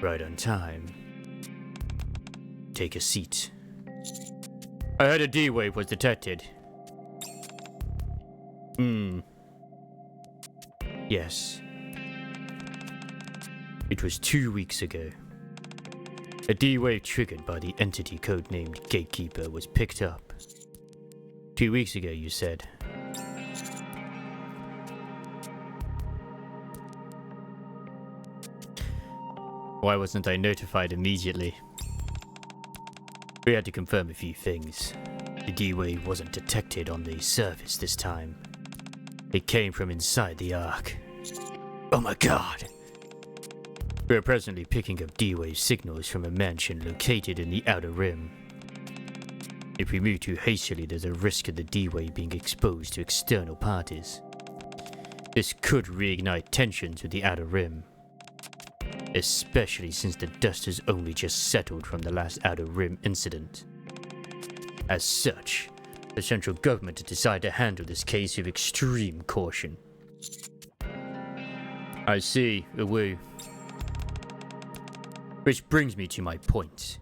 Right on time. Take a seat. I heard a D-wave was detected. Yes. It was 2 weeks ago. A D-wave triggered by the entity codenamed Gatekeeper was picked up. 2 weeks ago, you said. Why wasn't I notified immediately? We had to confirm a few things. The D-wave wasn't detected on the surface this time. It came from inside the Ark. Oh my god! We are presently picking up D-wave signals from a mansion located in the Outer Rim. If we move too hastily, there's a risk of the D-wave being exposed to external parties. This could reignite tensions with the Outer Rim, especially since the dust has only just settled from the last Outer Rim incident. As such, the central government has decided to handle this case with extreme caution. I see, Uwu. Which brings me to my point.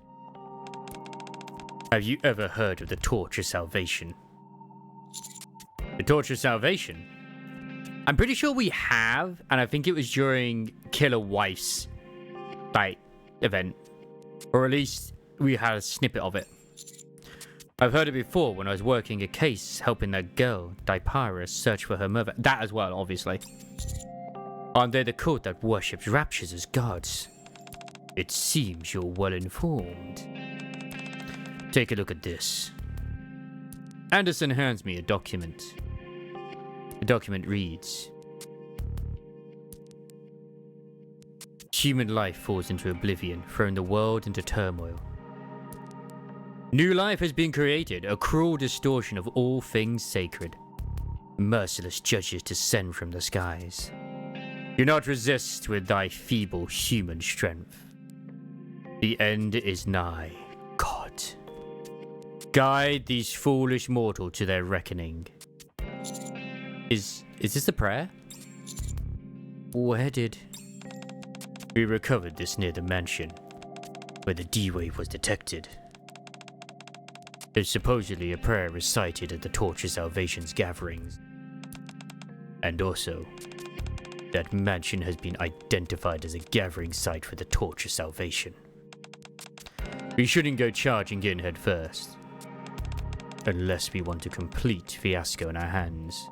Have you ever heard of the Torch of Salvation? The Torch of Salvation? I'm pretty sure we have, and I think it was during Killer Wife's event. Or at least we had a snippet of it. I've heard it before when I was working a case helping that girl, Dipyra, search for her mother. That as well, obviously. Aren't they the cult that worships raptures as gods? It seems you're well informed. Take a look at this. Anderson hands me a document. The document reads: Human life falls into oblivion, throwing the world into turmoil. New life has been created, a cruel distortion of all things sacred. Merciless judges descend from the skies. Do not resist with thy feeble human strength. The end is nigh, God. Guide these foolish mortals to their reckoning. Is this a prayer? Where did... We recovered this near the mansion, where the D-wave was detected. There's supposedly a prayer recited at the Torch of Salvation's gatherings. And also, that mansion has been identified as a gathering site for the Torch of Salvation. We shouldn't go charging in head first, unless we want a complete fiasco in our hands.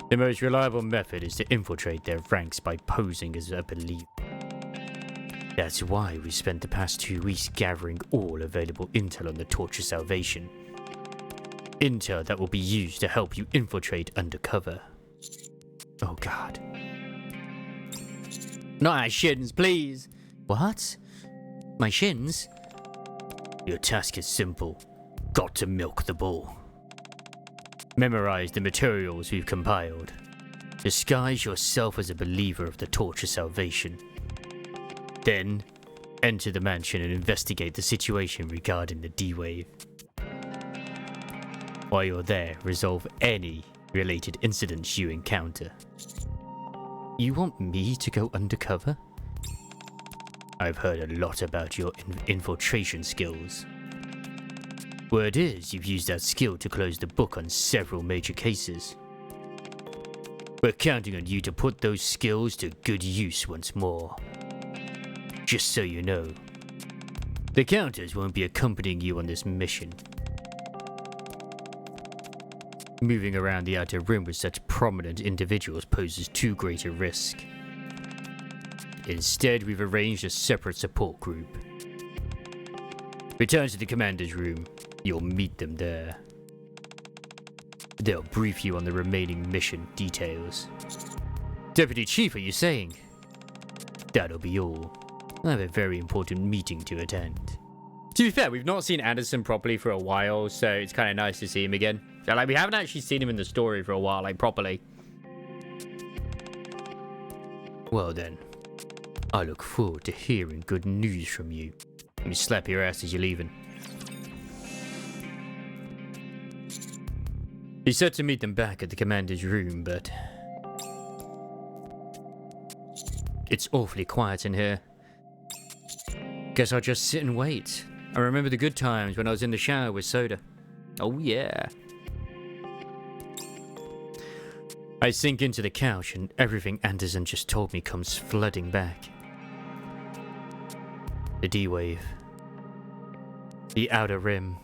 The most reliable method is to infiltrate their ranks by posing as a believer. That's why we spent the past 2 weeks gathering all available intel on the Torch of Salvation. Intel that will be used to help you infiltrate undercover. Oh god. Not our shins, please! What? My shins? Your task is simple. Got to milk the bull. Memorize the materials we've compiled. Disguise yourself as a believer of the Torch of Salvation. Then, enter the mansion and investigate the situation regarding the D-Wave. While you're there, resolve any related incidents you encounter. You want me to go undercover? I've heard a lot about your infiltration skills. Word is, you've used that skill to close the book on several major cases. We're counting on you to put those skills to good use once more. Just so you know, the Counters won't be accompanying you on this mission. Moving around the Outer Rim with such prominent individuals poses too great a risk. Instead, we've arranged a separate support group. Return to the commander's room. You'll meet them there. They'll brief you on the remaining mission details. Deputy Chief, are you saying? That'll be all. I have a very important meeting to attend. To be fair, we've not seen Anderson properly for a while, so it's kind of nice to see him again. So, we haven't actually seen him in the story for a while, properly. Well then, I look forward to hearing good news from you. Let me slap your ass as you're leaving. He said to meet them back at the commander's room, but... It's awfully quiet in here. Guess I'll just sit and wait. I remember the good times when I was in the shower with soda. Oh yeah. I sink into the couch and everything Anderson just told me comes flooding back. The D-Wave. The Outer Rim.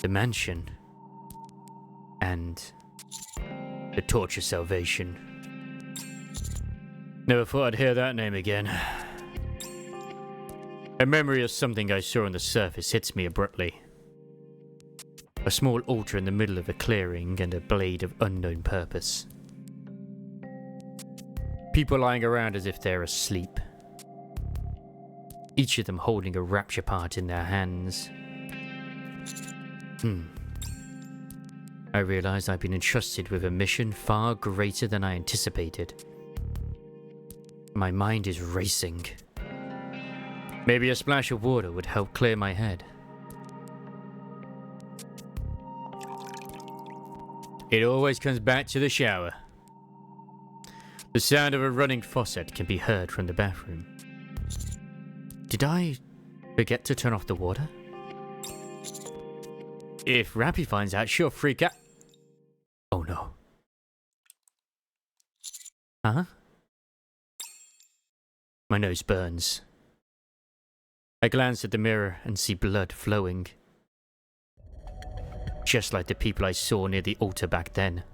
The Mansion. And the Torch of Salvation. Never thought I'd hear that name again. A memory of something I saw on the surface hits me abruptly. A small altar in the middle of a clearing and a blade of unknown purpose. People lying around as if they're asleep. Each of them holding a rapture part in their hands. I realized I've been entrusted with a mission far greater than I anticipated. My mind is racing. Maybe a splash of water would help clear my head. It always comes back to the shower. The sound of a running faucet can be heard from the bathroom. Did I forget to turn off the water? If Rappy finds out, she'll freak out. Oh no. Huh? My nose burns. I glance at the mirror and see blood flowing. Just like the people I saw near the altar back then.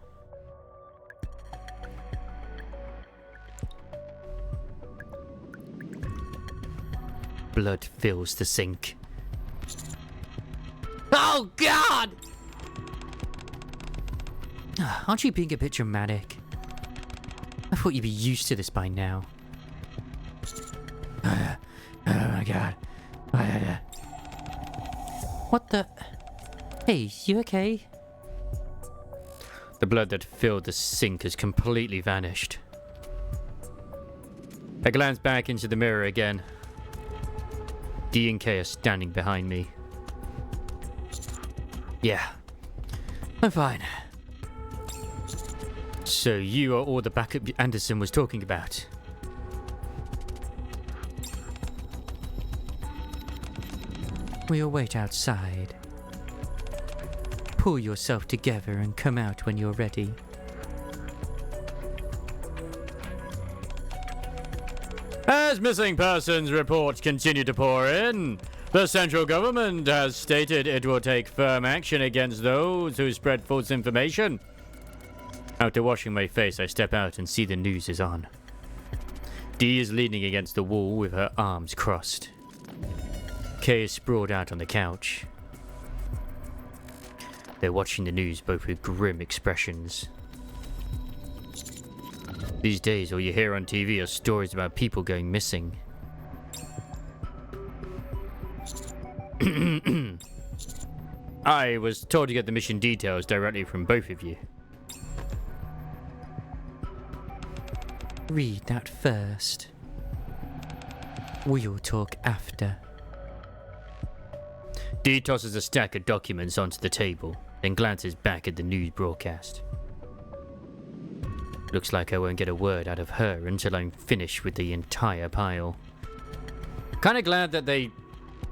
Blood fills the sink. Oh God! Aren't you being a bit dramatic? I thought you'd be used to this by now. Oh my God. What the... Hey, you okay? The blood that filled the sink has completely vanished. I glance back into the mirror again. D and K are standing behind me. Yeah, I'm fine. So you are all the backup Anderson was talking about? We'll wait outside. Pull yourself together and come out when you're ready. As missing persons reports continue to pour in, the central government has stated it will take firm action against those who spread false information. After washing my face, I step out and see the news is on. Dee is leaning against the wall with her arms crossed. Kay is sprawled out on the couch. They're watching the news, both with grim expressions. These days, all you hear on TV are stories about people going missing. I was told to get the mission details directly from both of you. Read that first. We'll talk after. Dee tosses a stack of documents onto the table, then glances back at the news broadcast. Looks like I won't get a word out of her until I'm finished with the entire pile. Kinda glad that they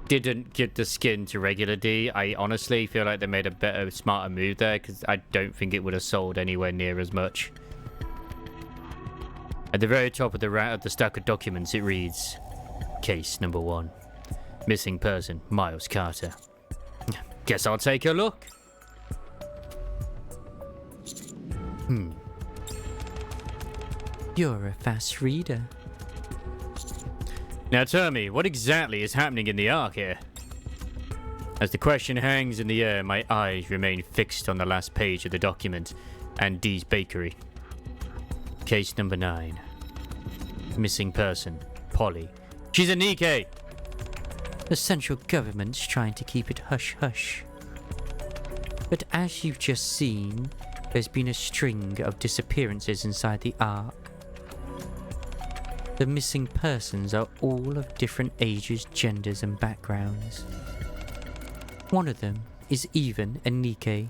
didn't give the skin to regular Dee. I honestly feel like they made a better, smarter move there, because I don't think it would have sold anywhere near as much. At the very top of the stack of documents it reads, Case number 1. Missing person, Miles Carter. Guess I'll take a look. You're a fast reader. Now tell me, what exactly is happening in the Ark here? As the question hangs in the air, my eyes remain fixed on the last page of the document and Dee's bakery. Case number 9. Missing person, Poli. She's a NIKKE! The central government's trying to keep it hush-hush. But as you've just seen, there's been a string of disappearances inside the Ark. The missing persons are all of different ages, genders and backgrounds. One of them is even a NIKKE.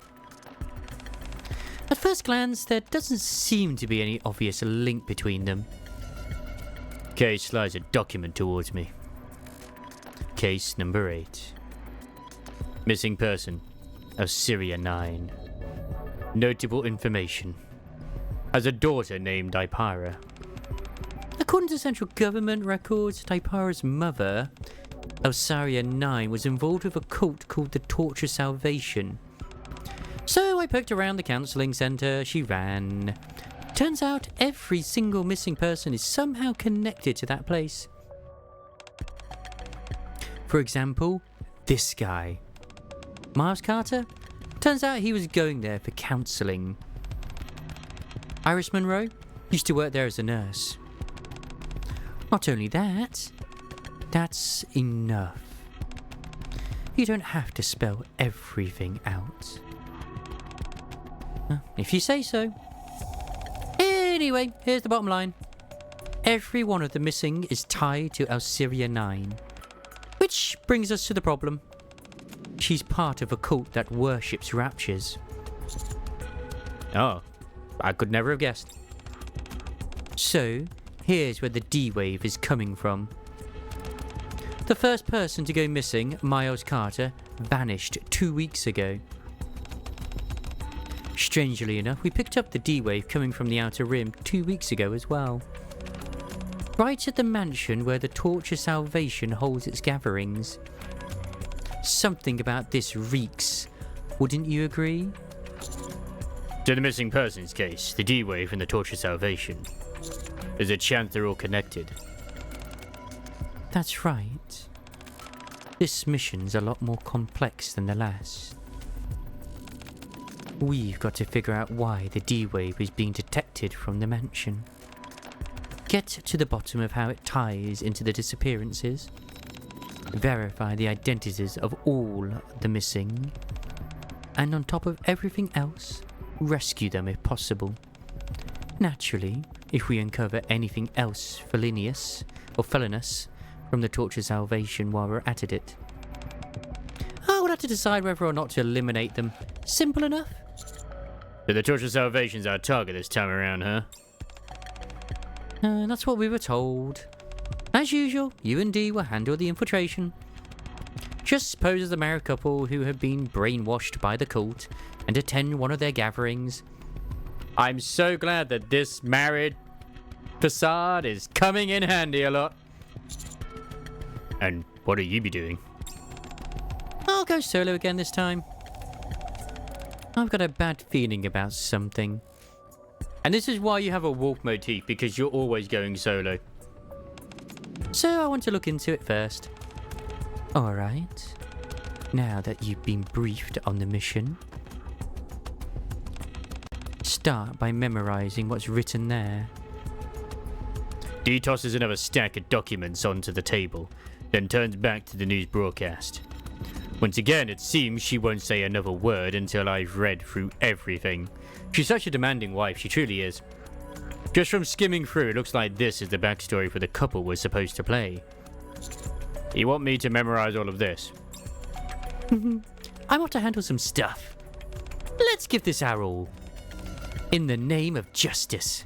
At first glance, there doesn't seem to be any obvious link between them. Kay slides a document towards me. Case number 8. Missing person of Syria 9. Notable information. Has a daughter named Ipira. According to central government records, Ipira's mother, Elsaria 9, was involved with a cult called the Torch of Salvation. So I poked around the counselling centre she ran. Turns out every single missing person is somehow connected to that place. For example, this guy. Miles Carter? Turns out he was going there for counselling. Iris Monroe used to work there as a nurse. Not only that, that's enough. You don't have to spell everything out. If you say so. Anyway, here's the bottom line. Every one of the missing is tied to Elsaria 9. Which brings us to the problem. She's part of a cult that worships raptures. Oh, I could never have guessed. So, here's where the D-Wave is coming from. The first person to go missing, Miles Carter, vanished 2 weeks ago. Strangely enough, we picked up the D-Wave coming from the Outer Rim 2 weeks ago as well. Right at the mansion where the Torch of Salvation holds its gatherings. Something about this reeks, wouldn't you agree? To the missing persons case, the D-Wave and the Torch of Salvation. There's a chance they're all connected. That's right. This mission's a lot more complex than the last. We've got to figure out why the D-Wave is being detected from the mansion. Get to the bottom of how it ties into the disappearances. Verify the identities of all the missing. And on top of everything else, rescue them if possible. Naturally, if we uncover anything else felonious from the Torch of Salvation while we're at it. We'll have to decide whether or not to eliminate them. Simple enough. So the Torch of Salvation's our target this time around, huh? That's what we were told. As usual, you and Dee will handle the infiltration. Just pose as a married couple who have been brainwashed by the cult and attend one of their gatherings. I'm so glad that this married facade is coming in handy a lot. And what will you be doing? I'll go solo again this time. I've got a bad feeling about something. And this is why you have a wolf motif, because you're always going solo. So I want to look into it first. Alright. Now that you've been briefed on the mission, start by memorizing what's written there. Dee tosses another stack of documents onto the table, then turns back to the news broadcast. Once again, it seems she won't say another word until I've read through everything. She's such a demanding wife, she truly is. Just from skimming through, it looks like this is the backstory for the couple we're supposed to play. You want me to memorize all of this? I want to handle some stuff. Let's give this our all. In the name of justice.